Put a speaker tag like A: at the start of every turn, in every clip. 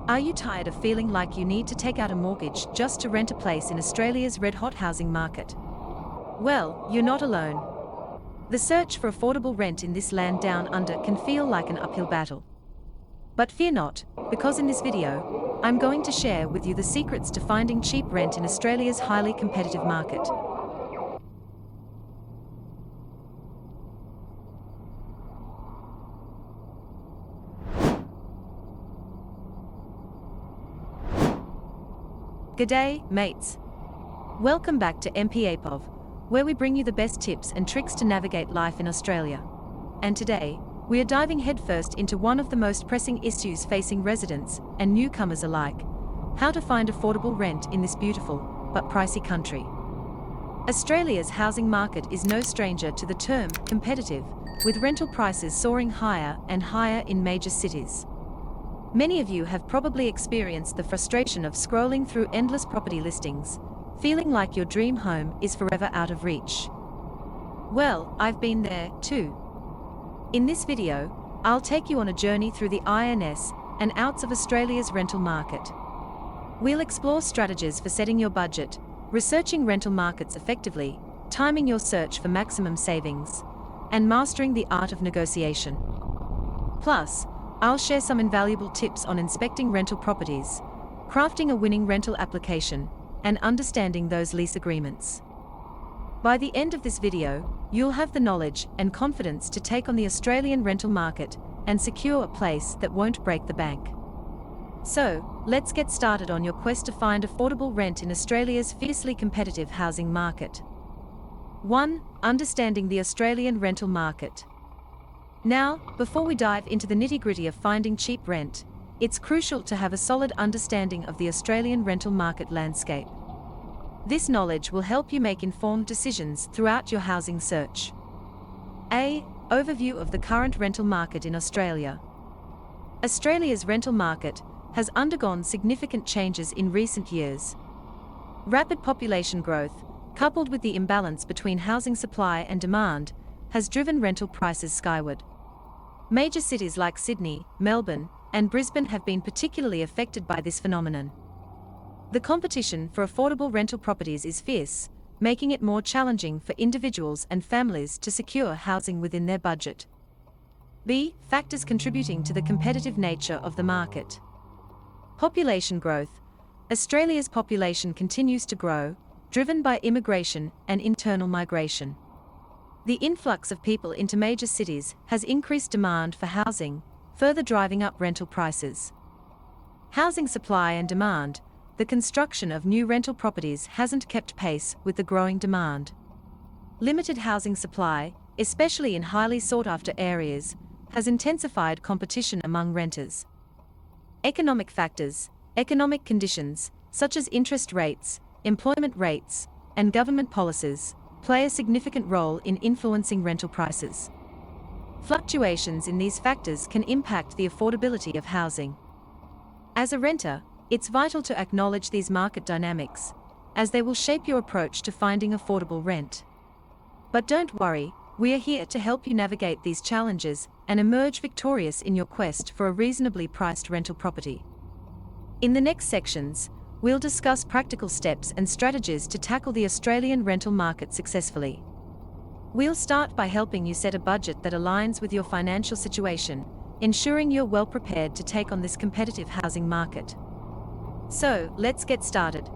A: Are you tired of feeling like you need to take out a mortgage just to rent a place in Australia's red-hot housing market? Well, you're not alone. The search for affordable rent in this land down under can feel like an uphill battle. But fear not, because in this video, I'm going to share with you the secrets to finding cheap rent in Australia's highly competitive market. G'day, mates. Welcome back to MPAPOV, where we bring you the best tips and tricks to navigate life in Australia. And today, we are diving headfirst into one of the most pressing issues facing residents and newcomers alike: how to find affordable rent in this beautiful but pricey country. Australia's housing market is no stranger to the term competitive, with rental prices soaring higher and higher in major cities. Many of you have probably experienced the frustration of scrolling through endless property listings, feeling like your dream home is forever out of reach. Well, I've been there too. In this video, I'll take you on a journey through the ins and outs of Australia's rental market. We'll explore strategies for setting your budget, researching rental markets effectively, timing your search for maximum savings, and mastering the art of negotiation. Plus, I'll share some invaluable tips on inspecting rental properties, crafting a winning rental application, and understanding those lease agreements. By the end of this video, you'll have the knowledge and confidence to take on the Australian rental market and secure a place that won't break the bank. So, let's get started on your quest to find affordable rent in Australia's fiercely competitive housing market. 1. Understanding the Australian rental market. Now, before we dive into the nitty-gritty of finding cheap rent, it's crucial to have a solid understanding of the Australian rental market landscape. This knowledge will help you make informed decisions throughout your housing search. A. Overview of the current rental market in Australia. Australia's rental market has undergone significant changes in recent years. Rapid population growth, coupled with the imbalance between housing supply and demand, has driven rental prices skyward. Major cities like Sydney, Melbourne, and Brisbane have been particularly affected by this phenomenon. The competition for affordable rental properties is fierce, making it more challenging for individuals and families to secure housing within their budget. B. Factors contributing to the competitive nature of the market. Population growth. Australia's population continues to grow, driven by immigration and internal migration. The influx of people into major cities has increased demand for housing, further driving up rental prices. Housing supply and demand. The construction of new rental properties hasn't kept pace with the growing demand. Limited housing supply, especially in highly sought-after areas, has intensified competition among renters. Economic factors. Economic conditions, such as interest rates, employment rates, and government policies, play a significant role in influencing rental prices. Fluctuations in these factors can impact the affordability of housing. As a renter, it's vital to acknowledge these market dynamics, as they will shape your approach to finding affordable rent. But don't worry, we are here to help you navigate these challenges and emerge victorious in your quest for a reasonably priced rental property. In the next sections, we'll discuss practical steps and strategies to tackle the Australian rental market successfully. We'll start by helping you set a budget that aligns with your financial situation, ensuring you're well prepared to take on this competitive housing market. So, let's get started.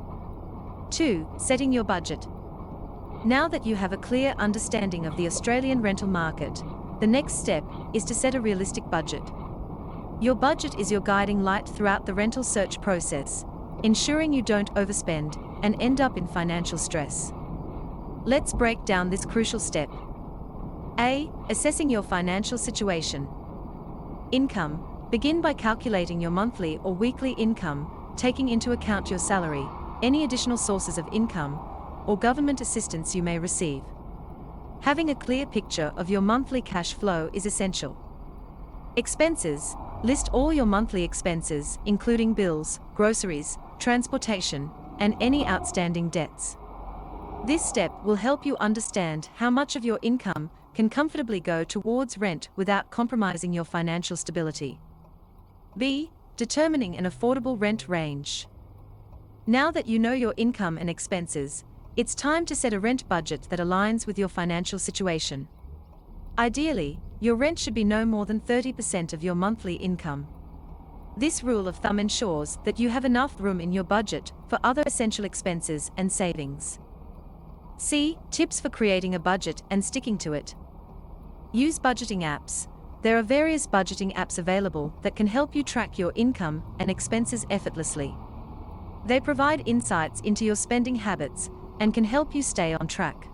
A: 2. Setting your budget. Now that you have a clear understanding of the Australian rental market, the next step is to set a realistic budget. Your budget is your guiding light throughout the rental search process, ensuring you don't overspend and end up in financial stress. Let's break down this crucial step. A. Assessing your financial situation. Income. Begin by calculating your monthly or weekly income, taking into account your salary, any additional sources of income, or government assistance you may receive. Having a clear picture of your monthly cash flow is essential. Expenses. List all your monthly expenses, including bills, groceries, transportation, and any outstanding debts. This step will help you understand how much of your income can comfortably go towards rent without compromising your financial stability. B. determining an affordable rent range. Now that you know your income and expenses, it's time to set a rent budget that aligns with your financial situation. Ideally, your rent should be no more than 30% of your monthly income. This rule of thumb ensures that you have enough room in your budget for other essential expenses and savings. C. Tips for creating a budget and sticking to it. Use budgeting apps. There are various budgeting apps available that can help you track your income and expenses effortlessly. They provide insights into your spending habits and can help you stay on track.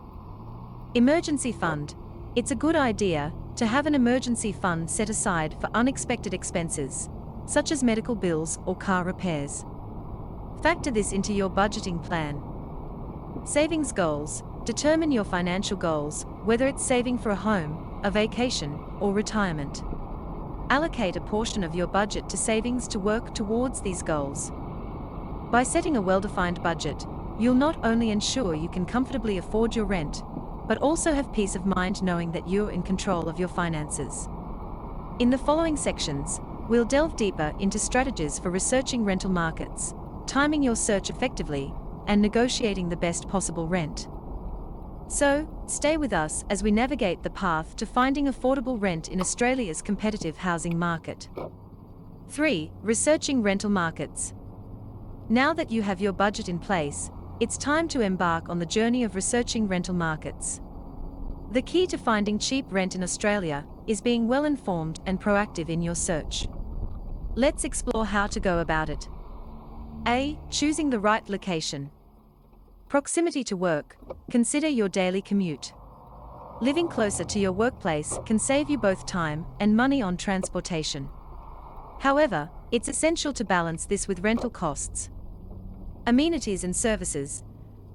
A: Emergency fund. It's a good idea to have an emergency fund set aside for unexpected expenses, such as medical bills or car repairs. Factor this into your budgeting plan. Savings goals. Determine your financial goals, whether it's saving for a home, a vacation, or retirement. Allocate a portion of your budget to savings to work towards these goals. By setting a well-defined budget, you'll not only ensure you can comfortably afford your rent, but also have peace of mind knowing that you're in control of your finances. In the following sections, we'll delve deeper into strategies for researching rental markets, timing your search effectively, and negotiating the best possible rent. So, stay with us as we navigate the path to finding affordable rent in Australia's competitive housing market. 3. Researching rental markets. Now that you have your budget in place, it's time to embark on the journey of researching rental markets. The key to finding cheap rent in Australia is being well informed and proactive in your search. Let's explore how to go about it. A. Choosing the right location. Proximity to work. Consider your daily commute. Living closer to your workplace can save you both time and money on transportation. However, it's essential to balance this with rental costs. Amenities and services.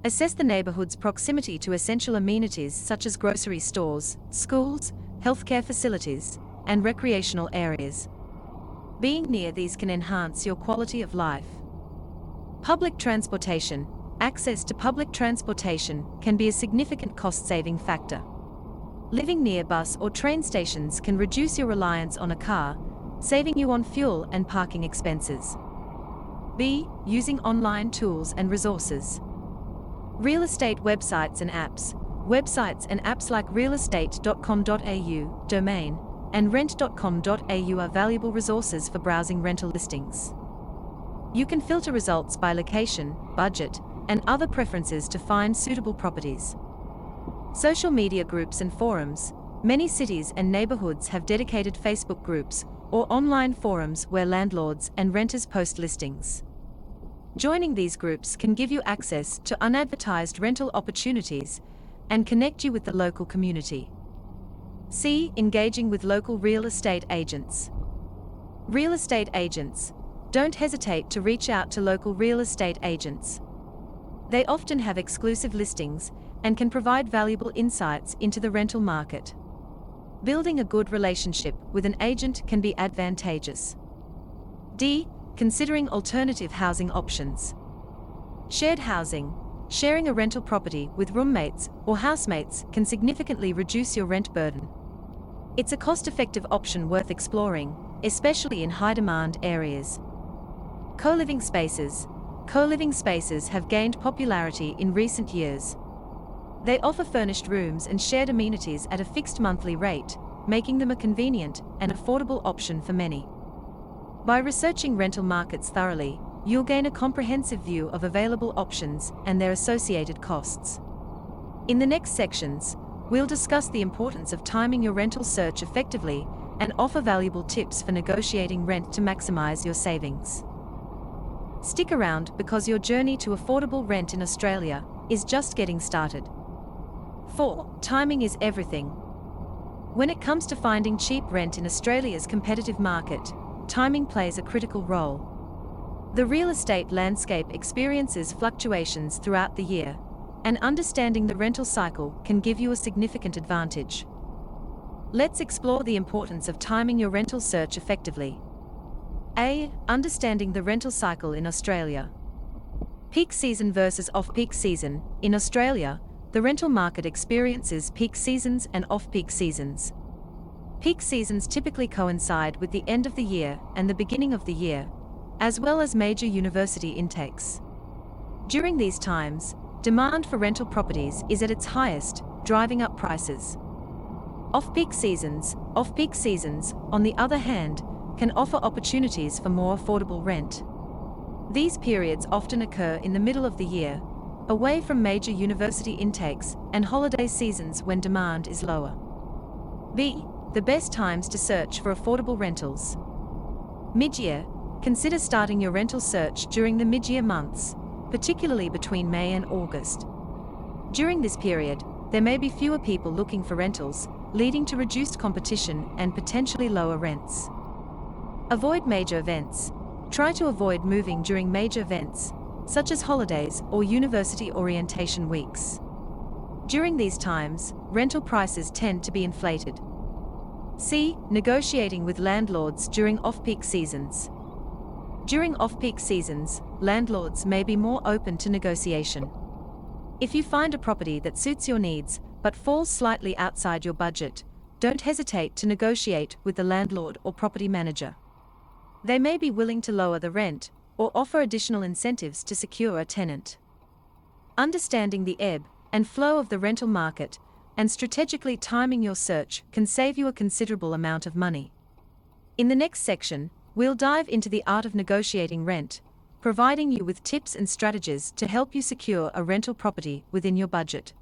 A: Assess the neighborhood's proximity to essential amenities such as grocery stores, schools, healthcare facilities, and recreational areas. Being near these can enhance your quality of life. Public transportation. Access to public transportation can be a significant cost-saving factor. Living near bus or train stations can reduce your reliance on a car, saving you on fuel and parking expenses. B. Using online tools and resources. Real estate websites and apps. Websites and apps like realestate.com.au, domain, and rent.com.au are valuable resources for browsing rental listings. You can filter results by location, budget, and other preferences to find suitable properties. Social media groups and forums. Many cities and neighborhoods have dedicated Facebook groups or online forums where landlords and renters post listings. Joining these groups can give you access to unadvertised rental opportunities and connect you with the local community. C. Engaging with local real estate agents. Real estate agents. Don't hesitate to reach out to local real estate agents. They often have exclusive listings and can provide valuable insights into the rental market. Building a good relationship with an agent can be advantageous. D. Considering alternative housing options. Shared housing. Sharing a rental property with roommates or housemates can significantly reduce your rent burden. It's a cost-effective option worth exploring, especially in high-demand areas. Co-living spaces. Co-living spaces have gained popularity in recent years. They offer furnished rooms and shared amenities at a fixed monthly rate, making them a convenient and affordable option for many. By researching rental markets thoroughly, you'll gain a comprehensive view of available options and their associated costs. In the next sections, we'll discuss the importance of timing your rental search effectively and offer valuable tips for negotiating rent to maximize your savings. Stick around because your journey to affordable rent in Australia is just getting started. 4. Timing is everything. When it comes to finding cheap rent in Australia's competitive market, timing plays a critical role. The real estate landscape experiences fluctuations throughout the year, and understanding the rental cycle can give you a significant advantage. Let's explore the importance of timing your rental search effectively. A. Understanding the rental cycle in Australia. Peak season versus off-peak season. In Australia, the rental market experiences peak seasons and off-peak seasons. Peak seasons typically coincide with the end of the year and the beginning of the year, as well as major university intakes. During these times, demand for rental properties is at its highest, driving up prices. Off-peak seasons, on the other hand, can offer opportunities for more affordable rent. These periods often occur in the middle of the year, away from major university intakes and holiday seasons when demand is lower. B. The best times to search for affordable rentals. Mid-year. Consider starting your rental search during the mid-year months, particularly between May and August. During this period, there may be fewer people looking for rentals, leading to reduced competition and potentially lower rents. Avoid major events. Try to avoid moving during major events, such as holidays or university orientation weeks. During these times, rental prices tend to be inflated. C. Negotiating with landlords during off-peak seasons. During off-peak seasons, landlords may be more open to negotiation. If you find a property that suits your needs but falls slightly outside your budget, don't hesitate to negotiate with the landlord or property manager. They may be willing to lower the rent or offer additional incentives to secure a tenant. Understanding the ebb and flow of the rental market and strategically timing your search can save you a considerable amount of money. In the next section, we'll dive into the art of negotiating rent, providing you with tips and strategies to help you secure a rental property within your budget.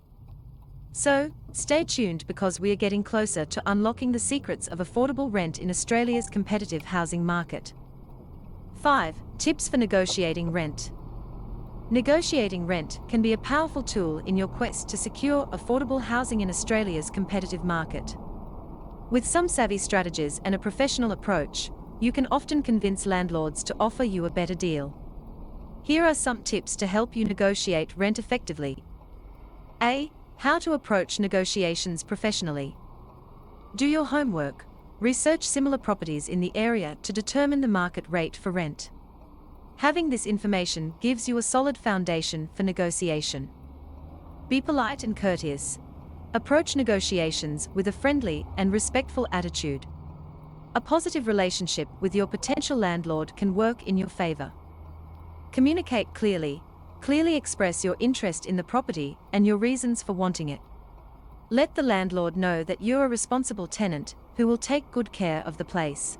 A: So, stay tuned because we are getting closer to unlocking the secrets of affordable rent in Australia's competitive housing market. 5. Tips for negotiating rent. Negotiating rent can be a powerful tool in your quest to secure affordable housing in Australia's competitive market. With some savvy strategies and a professional approach, you can often convince landlords to offer you a better deal. Here are some tips to help you negotiate rent effectively. A. How to approach negotiations professionally. Do your homework. Research similar properties in the area to determine the market rate for rent. Having this information gives you a solid foundation for negotiation. Be polite and courteous. Approach negotiations with a friendly and respectful attitude. A positive relationship with your potential landlord can work in your favor. Communicate clearly. Clearly express your interest in the property and your reasons for wanting it. Let the landlord know that you're a responsible tenant who will take good care of the place.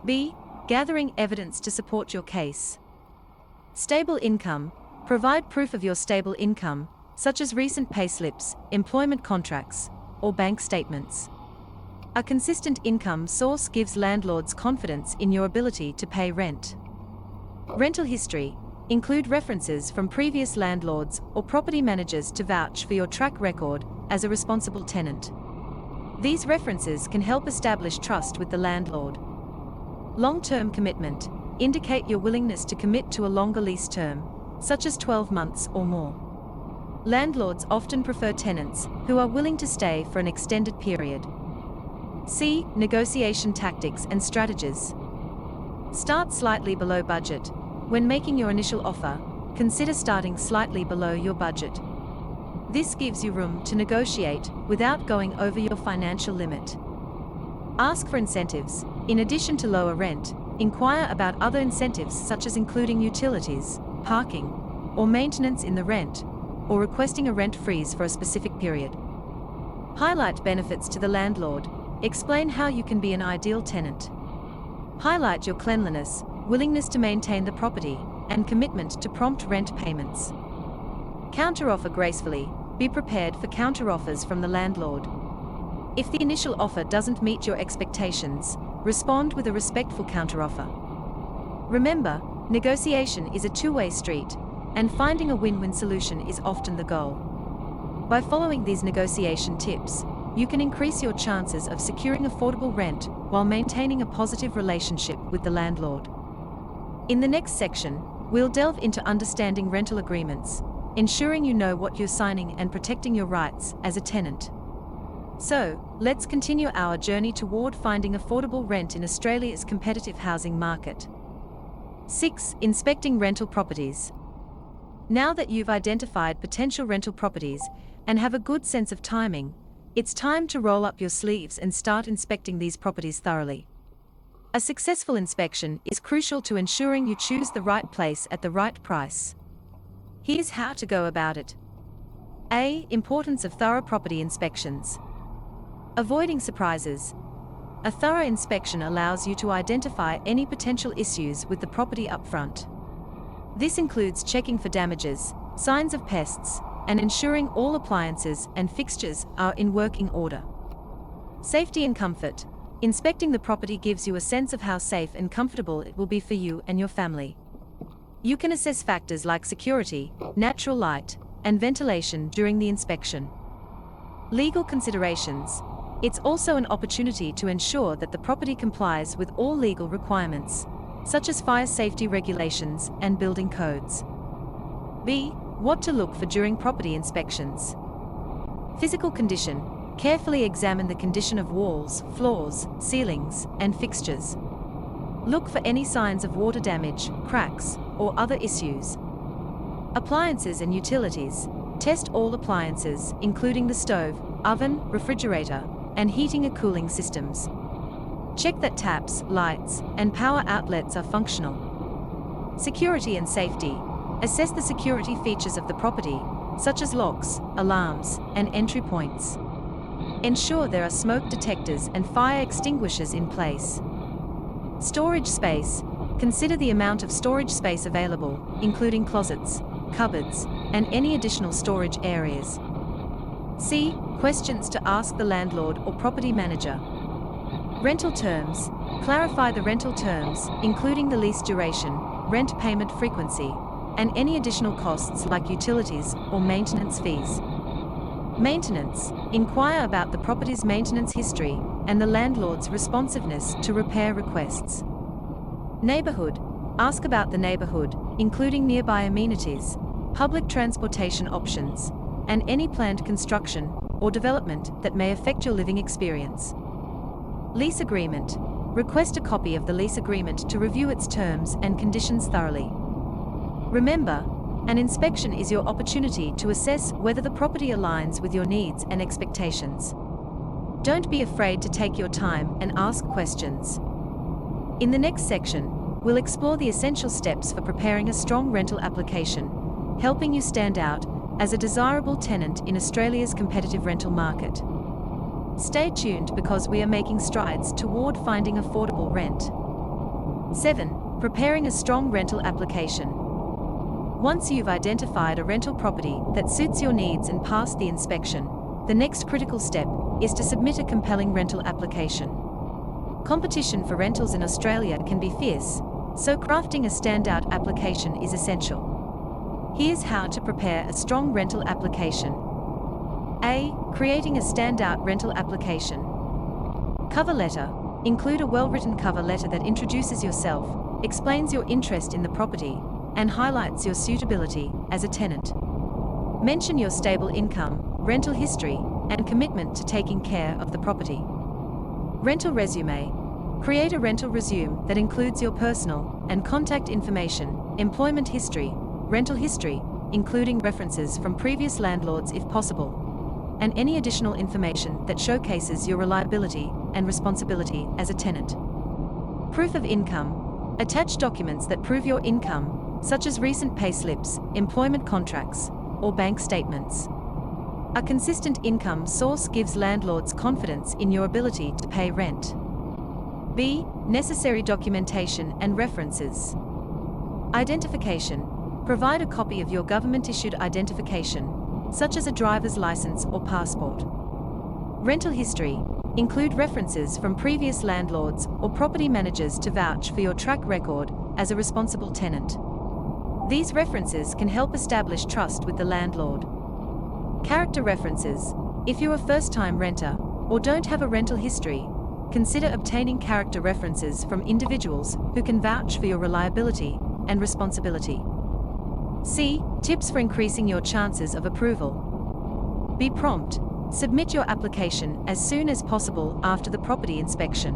A: B. Gathering evidence to support your case. Stable income. Provide proof of your stable income, such as recent payslips, employment contracts, or bank statements. A consistent income source gives landlords confidence in your ability to pay rent. Rental history. Include references from previous landlords or property managers to vouch for your track record as a responsible tenant. These references can help establish trust with the landlord. Long-term commitment. Indicate your willingness to commit to a longer lease term, such as 12 months or more. Landlords often prefer tenants who are willing to stay for an extended period. C. Negotiation tactics and strategies. Start slightly below budget. When making your initial offer, consider starting slightly below your budget. This gives you room to negotiate without going over your financial limit. Ask for incentives. In addition to lower rent, inquire about other incentives such as including utilities, parking, or maintenance in the rent, or requesting a rent freeze for a specific period. Highlight benefits to the landlord. Explain how you can be an ideal tenant. Highlight your cleanliness, willingness to maintain the property, and commitment to prompt rent payments. Counteroffer gracefully. Be prepared for counteroffers from the landlord. If the initial offer doesn't meet your expectations, respond with a respectful counteroffer. Remember, negotiation is a two-way street, and finding a win-win solution is often the goal. By following these negotiation tips, you can increase your chances of securing affordable rent while maintaining a positive relationship with the landlord. In the next section, we'll delve into understanding rental agreements, ensuring you know what you're signing and protecting your rights as a tenant. So, let's continue our journey toward finding affordable rent in Australia's competitive housing market. 6. Inspecting rental properties. Now that you've identified potential rental properties and have a good sense of timing, it's time to roll up your sleeves and start inspecting these properties thoroughly. A successful inspection is crucial to ensuring you choose the right place at the right price. Here's how to go about it. A. Importance of thorough property inspections. Avoiding surprises. A thorough inspection allows you to identify any potential issues with the property upfront. This includes checking for damages, signs of pests, and ensuring all appliances and fixtures are in working order. Safety and comfort. Inspecting the property gives you a sense of how safe and comfortable it will be for you and your family. You can assess factors like security, natural light, and ventilation during the inspection. Legal considerations. It's also an opportunity to ensure that the property complies with all legal requirements, such as fire safety regulations and building codes. B. What to look for during property inspections. Physical condition. Carefully examine the condition of walls, floors, ceilings, and fixtures. Look for any signs of water damage, cracks, or other issues. Appliances and utilities. Test all appliances, including the stove, oven, refrigerator, and heating and cooling systems. Check that taps, lights, and power outlets are functional. Security and safety. Assess the security features of the property, such as locks, alarms, and entry points. Ensure there are smoke detectors and fire extinguishers in place. Storage space. Consider the amount of storage space available, including closets, cupboards, and any additional storage areas. C. Questions to ask the landlord or property manager. Rental terms. Clarify the rental terms, including the lease duration, rent payment frequency, and any additional costs like utilities or maintenance fees. Maintenance. Inquire about the property's maintenance history and the landlord's responsiveness to repair requests. Neighborhood. Ask about the neighborhood, including nearby amenities, public transportation options, and any planned construction or development that may affect your living experience. Lease agreement. Request a copy of the lease agreement to review its terms and conditions thoroughly. Remember, an inspection is your opportunity to assess whether the property aligns with your needs and expectations. Don't be afraid to take your time and ask questions. In the next section, we'll explore the essential steps for preparing a strong rental application, helping you stand out as a desirable tenant in Australia's competitive rental market. Stay tuned because we are making strides toward finding affordable rent. 7. Preparing a strong rental application. Once you've identified a rental property that suits your needs and passed the inspection, the next critical step is to submit a compelling rental application. Competition for rentals in Australia can be fierce, so crafting a standout application is essential. Here's how to prepare a strong rental application. A. Creating a standout rental application. Cover letter. Include a well-written cover letter that introduces yourself, explains your interest in the property, and highlights your suitability as a tenant. Mention your stable income, rental history, and commitment to taking care of the property. Rental resume. Create a rental resume that includes your personal and contact information, employment history, rental history, including references from previous landlords if possible, and any additional information that showcases your reliability and responsibility as a tenant. Proof of income. Attach documents that prove your income, such as recent payslips, employment contracts, or bank statements. A consistent income source gives landlords confidence in your ability to pay rent. B. Necessary documentation and references. Identification. Provide a copy of your government-issued identification, such as a driver's license or passport. Rental history. Include references from previous landlords or property managers to vouch for your track record as a responsible tenant. These references can help establish trust with the landlord. Character references. If you're a first-time renter or don't have a rental history, consider obtaining character references from individuals who can vouch for your reliability and responsibility. C. Tips for increasing your chances of approval. Be prompt. Submit your application as soon as possible after the property inspection.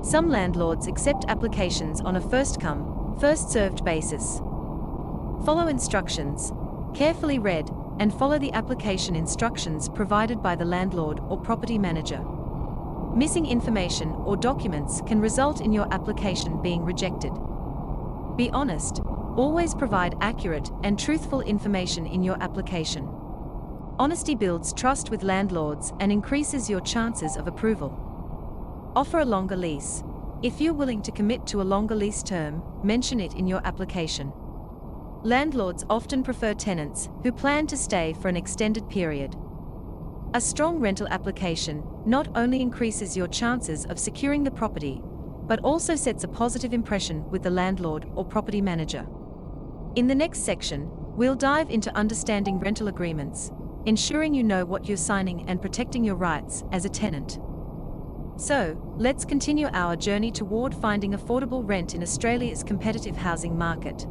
A: Some landlords accept applications on a first-come, first-served basis. Follow instructions. Carefully read and follow the application instructions provided by the landlord or property manager. Missing information or documents can result in your application being rejected. Be honest. Always provide accurate and truthful information in your application. Honesty builds trust with landlords and increases your chances of approval. Offer a longer lease. If you're willing to commit to a longer lease term, mention it in your application. Landlords often prefer tenants who plan to stay for an extended period. A strong rental application not only increases your chances of securing the property, but also sets a positive impression with the landlord or property manager. In the next section, we'll dive into understanding rental agreements, ensuring you know what you're signing and protecting your rights as a tenant. So, let's continue our journey toward finding affordable rent in Australia's competitive housing market.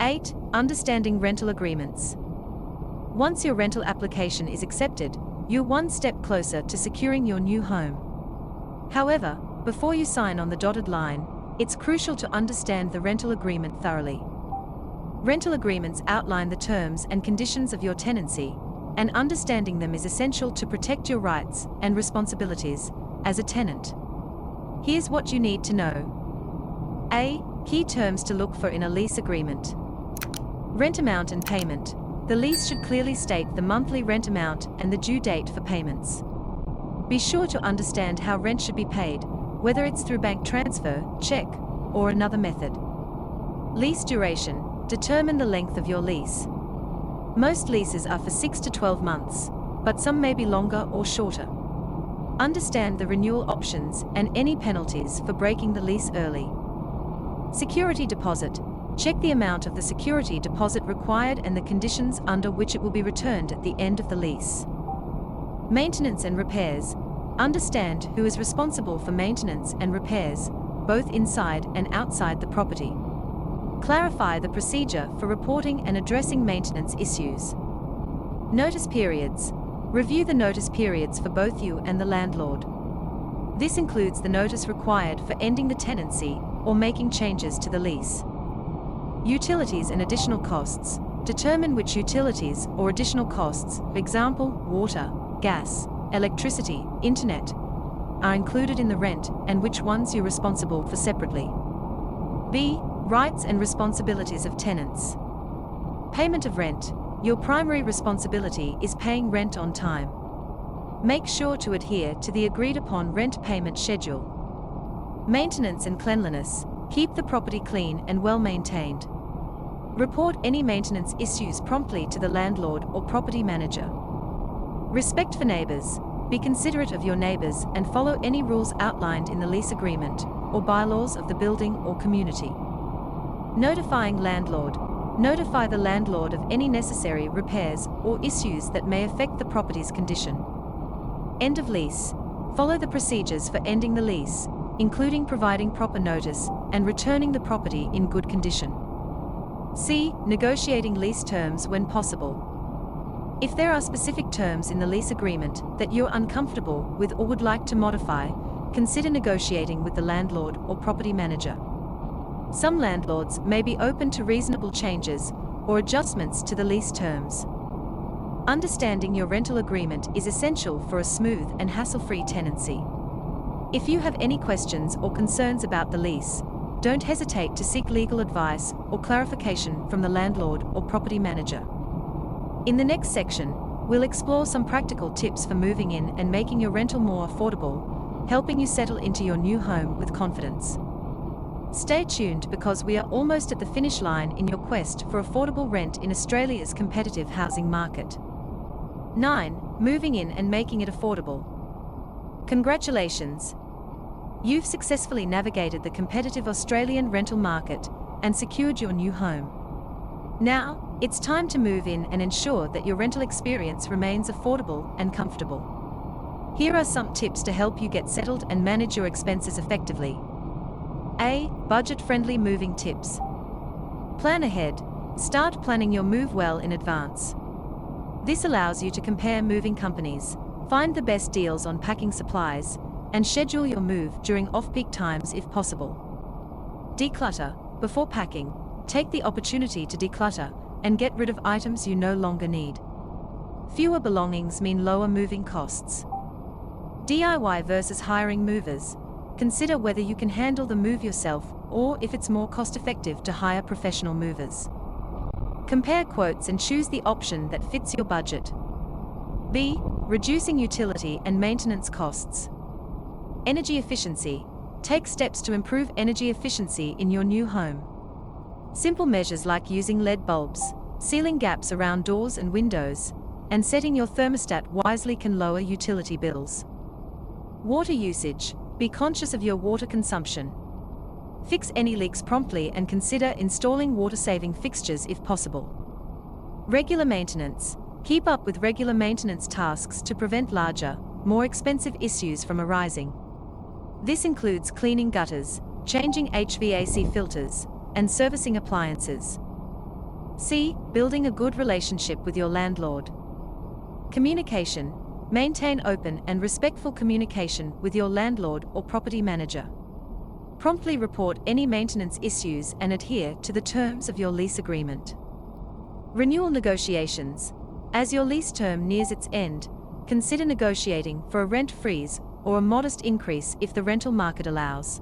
A: 8. Understanding rental agreements. Once your rental application is accepted, you're one step closer to securing your new home. However, before you sign on the dotted line, it's crucial to understand the rental agreement thoroughly. Rental agreements outline the terms and conditions of your tenancy, and understanding them is essential to protect your rights and responsibilities as a tenant. Here's what you need to know. A. Key terms to look for in a lease agreement. Rent amount and payment. The lease should clearly state the monthly rent amount and the due date for payments. Be sure to understand how rent should be paid, whether it's through bank transfer, check, or another method. Lease duration. Determine the length of your lease. Most leases are for 6 to 12 months, but some may be longer or shorter. Understand the renewal options and any penalties for breaking the lease early. Security deposit. Check the amount of the security deposit required and the conditions under which it will be returned at the end of the lease. Maintenance and repairs. Understand who is responsible for maintenance and repairs, both inside and outside the property. Clarify the procedure for reporting and addressing maintenance issues. Notice periods. Review the notice periods for both you and the landlord. This includes the notice required for ending the tenancy or making changes to the lease. Utilities and additional costs. Determine which utilities or additional costs, for example, water, gas, electricity, internet, are included in the rent and which ones you're responsible for separately. B. Rights and responsibilities of tenants. Payment of rent. Your primary responsibility is paying rent on time. Make sure to adhere to the agreed upon rent payment schedule. Maintenance and cleanliness. Keep the property clean and well maintained. Report any maintenance issues promptly to the landlord or property manager. Respect for neighbors. Be considerate of your neighbors and follow any rules outlined in the lease agreement or bylaws of the building or community. Notifying landlord. Notify the landlord of any necessary repairs or issues that may affect the property's condition. End of lease. Follow the procedures for ending the lease, including providing proper notice and returning the property in good condition. C. Negotiating lease terms when possible. If there are specific terms in the lease agreement that you're uncomfortable with or would like to modify, consider negotiating with the landlord or property manager. Some landlords may be open to reasonable changes or adjustments to the lease terms. Understanding your rental agreement is essential for a smooth and hassle-free tenancy. If you have any questions or concerns about the lease, don't hesitate to seek legal advice or clarification from the landlord or property manager. In the next section, we'll explore some practical tips for moving in and making your rental more affordable, helping you settle into your new home with confidence. Stay tuned because we are almost at the finish line in your quest for affordable rent in Australia's competitive housing market. 9. Moving in and making it affordable. Congratulations! You've successfully navigated the competitive Australian rental market and secured your new home. Now, it's time to move in and ensure that your rental experience remains affordable and comfortable. Here are some tips to help you get settled and manage your expenses effectively. A. Budget-friendly moving tips. Plan ahead. Start planning your move well in advance. This allows you to compare moving companies, find the best deals on packing supplies, and schedule your move during off-peak times if possible. Declutter. Before packing, take the opportunity to declutter and get rid of items you no longer need. Fewer belongings mean lower moving costs. DIY versus hiring movers. Consider whether you can handle the move yourself or if it's more cost-effective to hire professional movers. Compare quotes and choose the option that fits your budget. B. Reducing utility and maintenance costs. Energy efficiency. Take steps to improve energy efficiency in your new home. Simple measures like using LED bulbs, sealing gaps around doors and windows, and setting your thermostat wisely can lower utility bills. Water usage. Be conscious of your water consumption. Fix any leaks promptly and consider installing water-saving fixtures if possible. Regular maintenance. Keep up with regular maintenance tasks to prevent larger, more expensive issues from arising. This includes cleaning gutters, changing HVAC filters, and servicing appliances. C. Building a good relationship with your landlord. Communication. Maintain open and respectful communication with your landlord or property manager. Promptly report any maintenance issues and adhere to the terms of your lease agreement. Renewal negotiations. As your lease term nears its end, consider negotiating for a rent freeze or a modest increase if the rental market allows.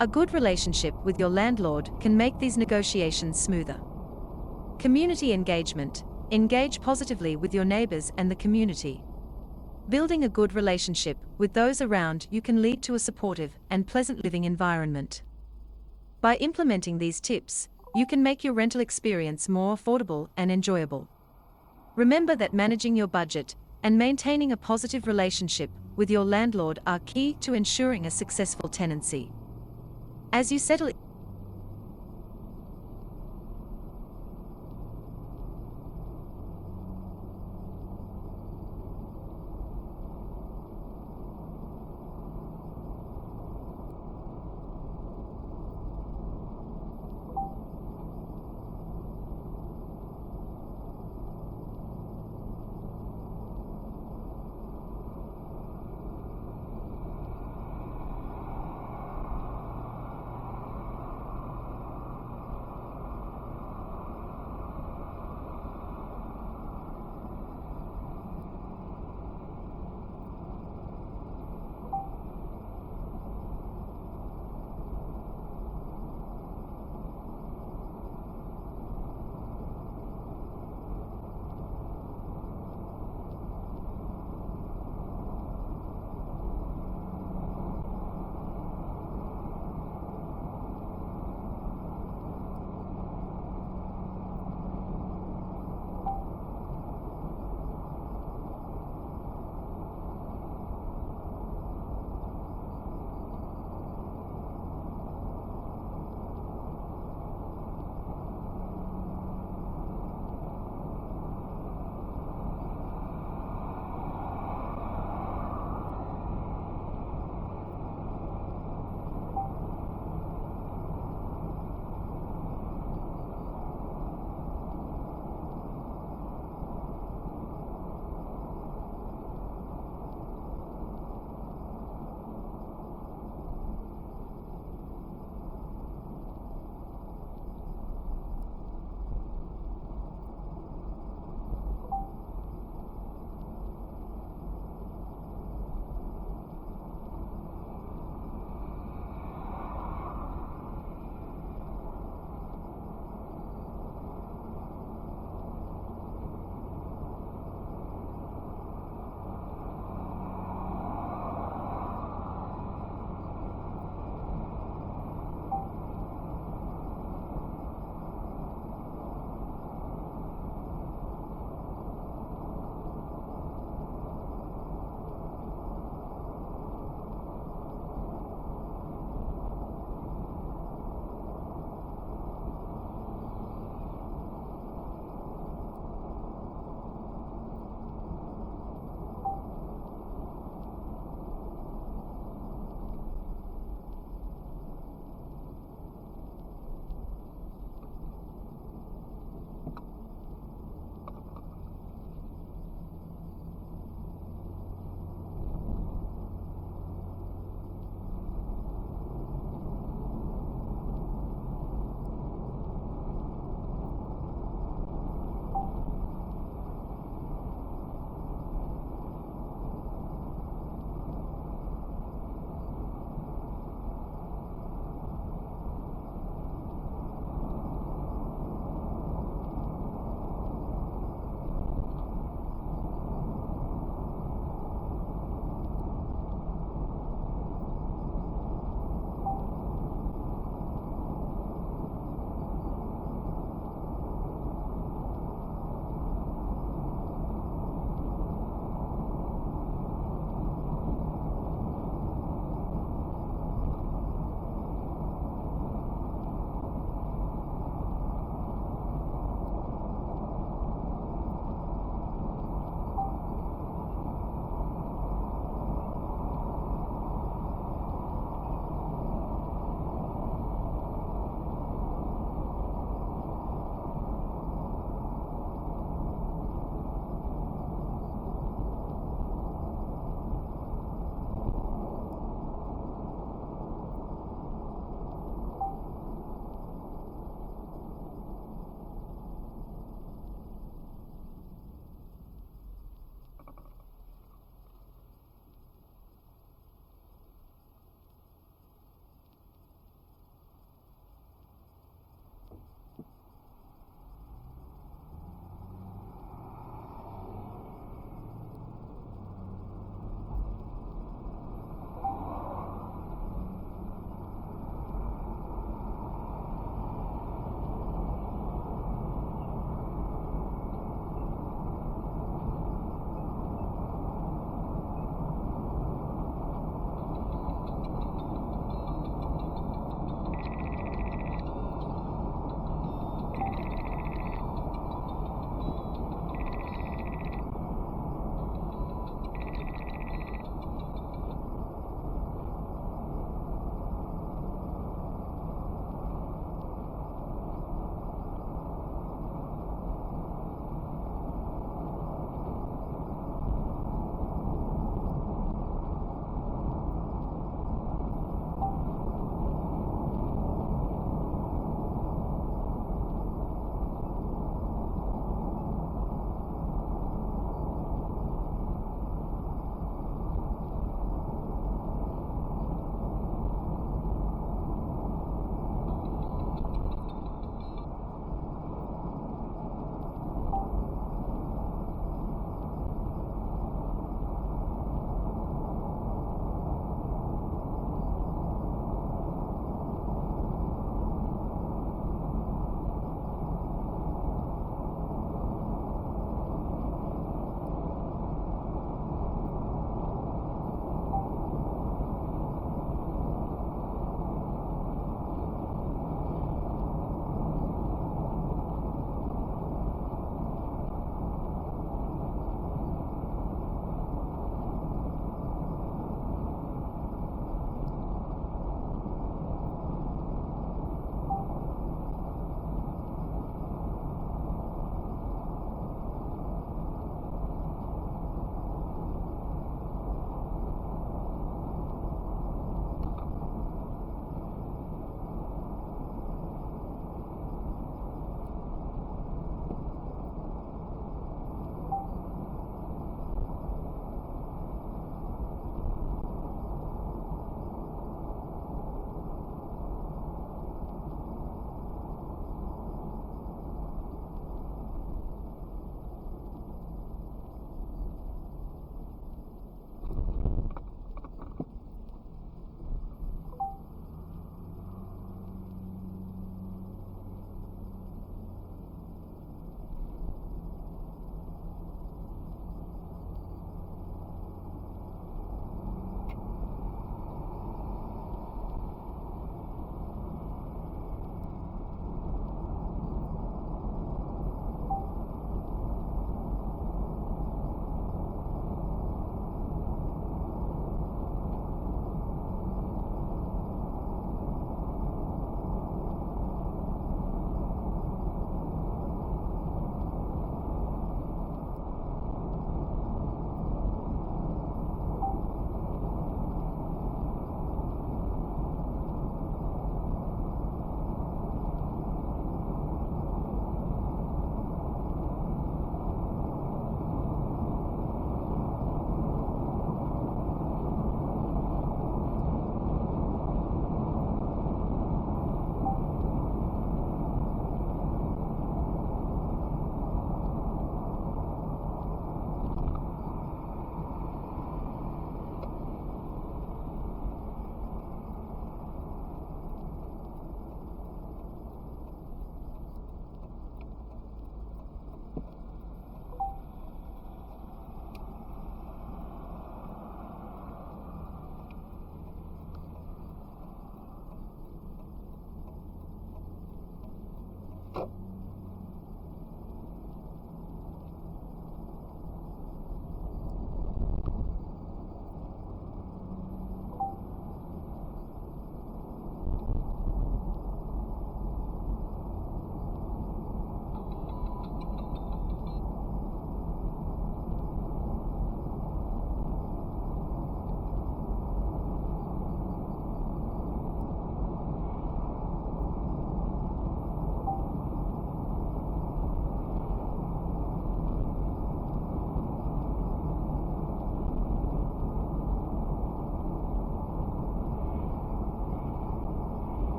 A: A good relationship with your landlord can make these negotiations smoother. Community engagement. Engage positively with your neighbors and the community. Building a good relationship with those around you can lead to a supportive and pleasant living environment. By implementing these tips, you can make your rental experience more affordable and enjoyable. Remember that managing your budget and maintaining a positive relationship with your landlord are key to ensuring a successful tenancy. As you settle